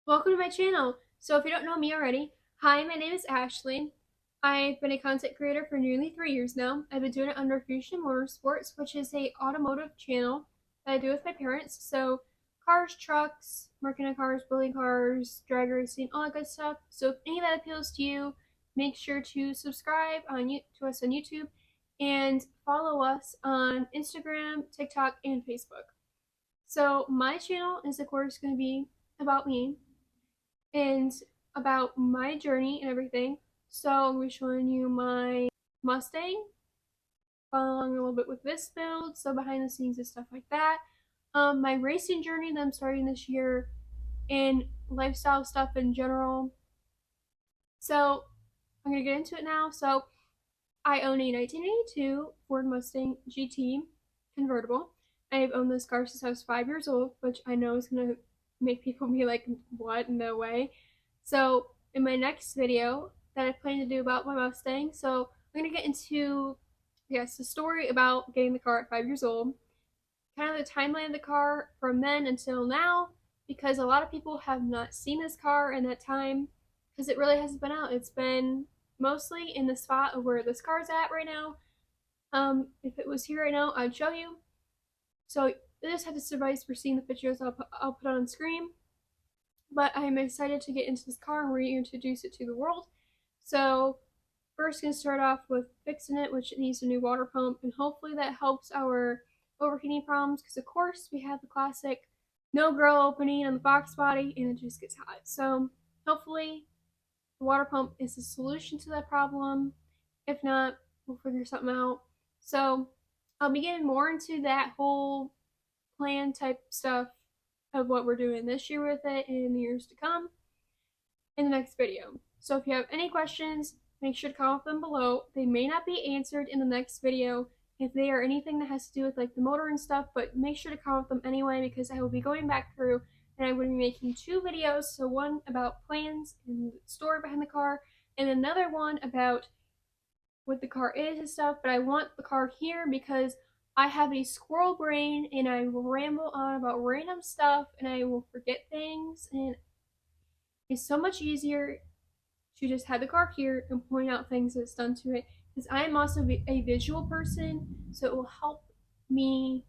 Welcome to my channel. So if you don't know me already, hi, my name is Ashley. I've been a content creator for nearly 3 years now. I've been doing it under Fusion Motorsports, which is a automotive channel that I do with my parents. So cars, trucks, working on cars, building cars, drag racing, all that good stuff. So if any of that appeals to you, make sure to subscribe to us on YouTube and follow us on Instagram, TikTok, and Facebook. So my channel is of course going to be about me and about my journey and everything. So I'm going to be showing you my Mustang, following a little bit with this build, so behind the scenes and stuff like that. My racing journey that I'm starting this year, and lifestyle stuff in general. So I'm going to get into it now. So I own a 1982 Ford Mustang GT convertible. I've owned this car since I was 5 years old, which I know is going to make people be like, what? No way. So in my next video that I plan to do about my Mustang, so I'm going to get into, the story about getting the car at 5 years old, kind of the timeline of the car from then until now, because a lot of people have not seen this car in that time, because it really hasn't been out. It's been mostly in the spot of where this car's at right now. If it was here right now, I'd show you. So you just have to suffice for seeing the pictures I'll put on screen. But I'm excited to get into this car and reintroduce it to the world. So first gonna start off with fixing it, which it needs a new water pump, and hopefully that helps our overheating problems, because of course we have the classic no grill opening on the box body and it just gets hot. So hopefully the water pump is the solution to that problem. If not, we'll figure something out. So I'll be getting more into that whole plan type stuff of what we're doing this year with it and in the years to come in the next video. So if you have any questions, make sure to comment them below. They may not be answered in the next video if they are anything that has to do with like the motor and stuff, but make sure to comment them anyway, because I will be going back through and I will be making two videos. So one about plans and the story behind the car, and another one about what the car is and stuff. But I want the car here because I have a squirrel brain and I will ramble on about random stuff and I will forget things, and it's so much easier to just have the car here and point out things that's done to it, because I am also a visual person, so it will help me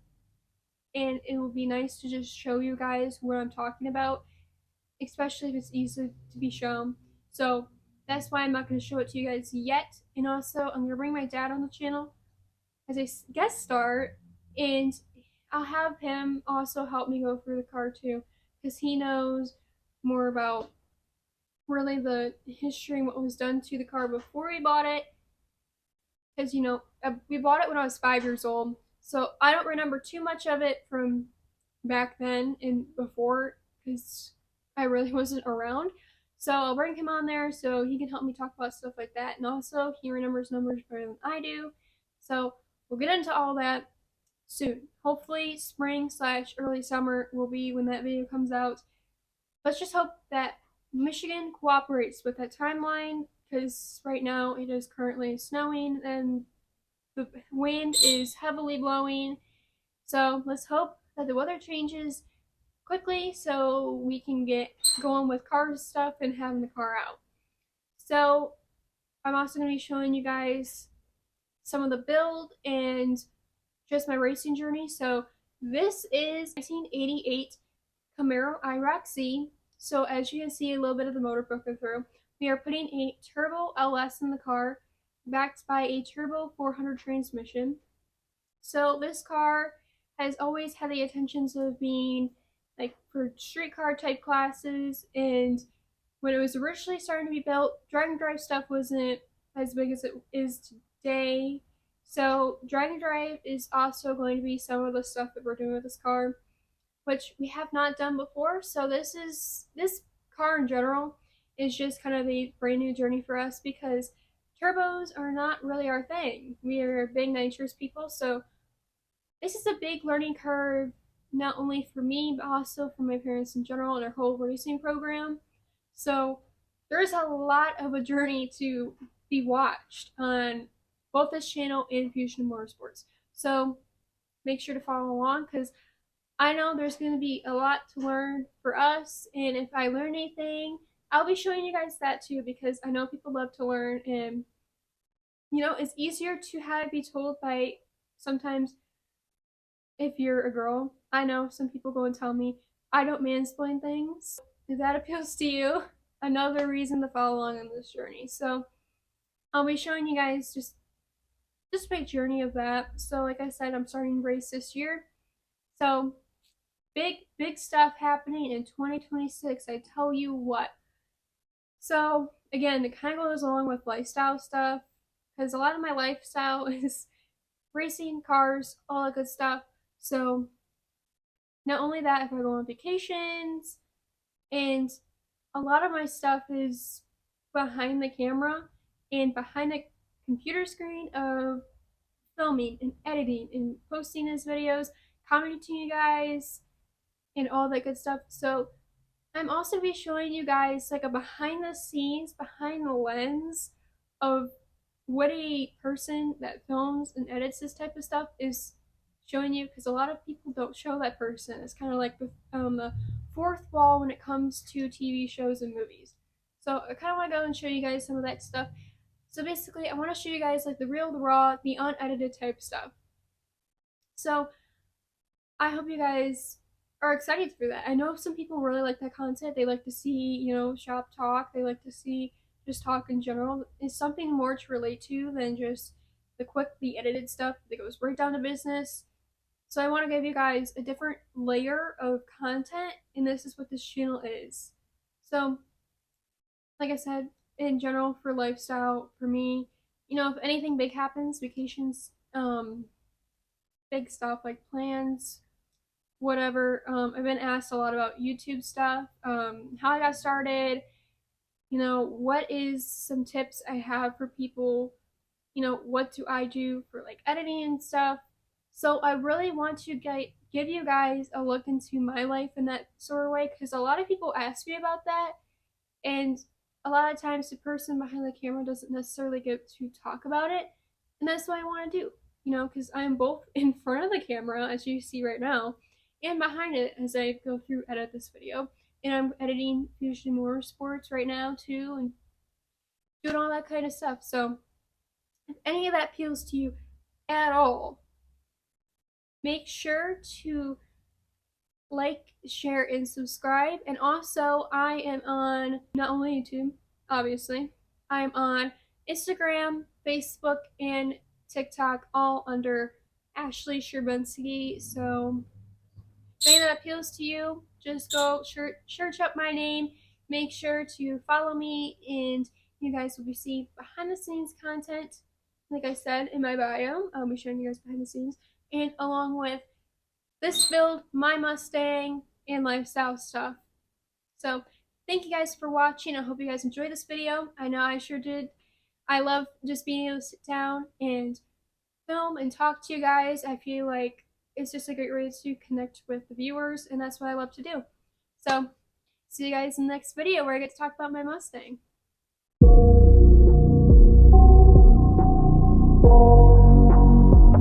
and it will be nice to just show you guys what I'm talking about, especially if it's easy to be shown. So that's why I'm not going to show it to you guys yet. And also, I'm going to bring my dad on the channel as a guest star, and I'll have him also help me go through the car too, because he knows more about really the history and what was done to the car before we bought it. Because, we bought it when I was 5 years old, so I don't remember too much of it from back then and before, because I really wasn't around. So I'll bring him on there so he can help me talk about stuff like that. And also, he remembers numbers better than I do. So we'll get into all that soon. Hopefully, spring/early summer will be when that video comes out. Let's just hope that Michigan cooperates with that timeline, because right now it is currently snowing and the wind is heavily blowing. So let's hope that the weather changes quickly so we can get going with car stuff and having the car out. So I'm also going to be showing you guys some of the build and just my racing journey. So this is 1988 Camaro IROC-Z. So as you can see a little bit of the motor poking through, we are putting a turbo LS in the car, backed by a turbo 400 transmission. So this car has always had the intentions of being like for street car type classes, and when it was originally starting to be built, drag and drive stuff wasn't as big as it is today. So drag and drive is also going to be some of the stuff that we're doing with this car, which we have not done before. So this car in general is just kind of a brand new journey for us, because turbos are not really our thing. We are big nitrous people, so this is a big learning curve, not only for me but also for my parents in general and our whole racing program. So there's a lot of a journey to be watched on both this channel and Fusion Motorsports. So make sure to follow along, because I know there's going to be a lot to learn for us, and if I learn anything, I'll be showing you guys that too because I know people love to learn, and it's easier to have be told by sometimes if you're a girl. I know some people go and tell me I don't mansplain things. If that appeals to you, another reason to follow along on this journey. So I'll be showing you guys just my journey of that. So like I said, I'm starting race this year. So big stuff happening in 2026. I tell you what. So again, it kind of goes along with lifestyle stuff because a lot of my lifestyle is racing, cars, all that good stuff. So not only that, if I go on vacations, and a lot of my stuff is behind the camera and behind the computer screen of filming and editing and posting these videos, commenting to you guys, and all that good stuff. So I'm also be showing you guys like a behind the scenes, behind the lens of what a person that films and edits this type of stuff is showing you, because a lot of people don't show that person. It's kind of like the fourth wall when it comes to TV shows and movies. So I kind of want to go and show you guys some of that stuff. So basically, I want to show you guys like the real, the raw, the unedited type stuff. So I hope you guys are excited for that. I know some people really like that content. They like to see, shop talk. They like to see just talk in general. It's something more to relate to than just the edited stuff that goes right down to business. So I want to give you guys a different layer of content, and this is what this channel is. So, like I said, in general for lifestyle, for me, if anything big happens, vacations, big stuff like plans, whatever. I've been asked a lot about YouTube stuff, how I got started, what is some tips I have for people, what do I do for like editing and stuff. So I really want to give you guys a look into my life in that sort of way because a lot of people ask me about that, and a lot of times the person behind the camera doesn't necessarily get to talk about it, and that's what I want to do, because I'm both in front of the camera as you see right now and behind it as I go through edit this video. And I'm editing Fusion Motorsports right now too and doing all that kind of stuff. So if any of that appeals to you at all, make sure to like, share, and subscribe. And also, I am on not only YouTube, obviously, I'm on Instagram, Facebook, and TikTok, all under Ashley Sherbensky. So if any that appeals to you, just go search up my name. Make sure to follow me, and you guys will receive behind the scenes content. Like I said in my bio, I'll be showing you guys behind the scenes, and along with this build, my Mustang, and lifestyle stuff. So thank you guys for watching. I hope you guys enjoyed this video. I know I sure did. I love just being able to sit down and film and talk to you guys. I feel like it's just a great way to connect with the viewers, and that's what I love to do. So see you guys in the next video where I get to talk about my Mustang.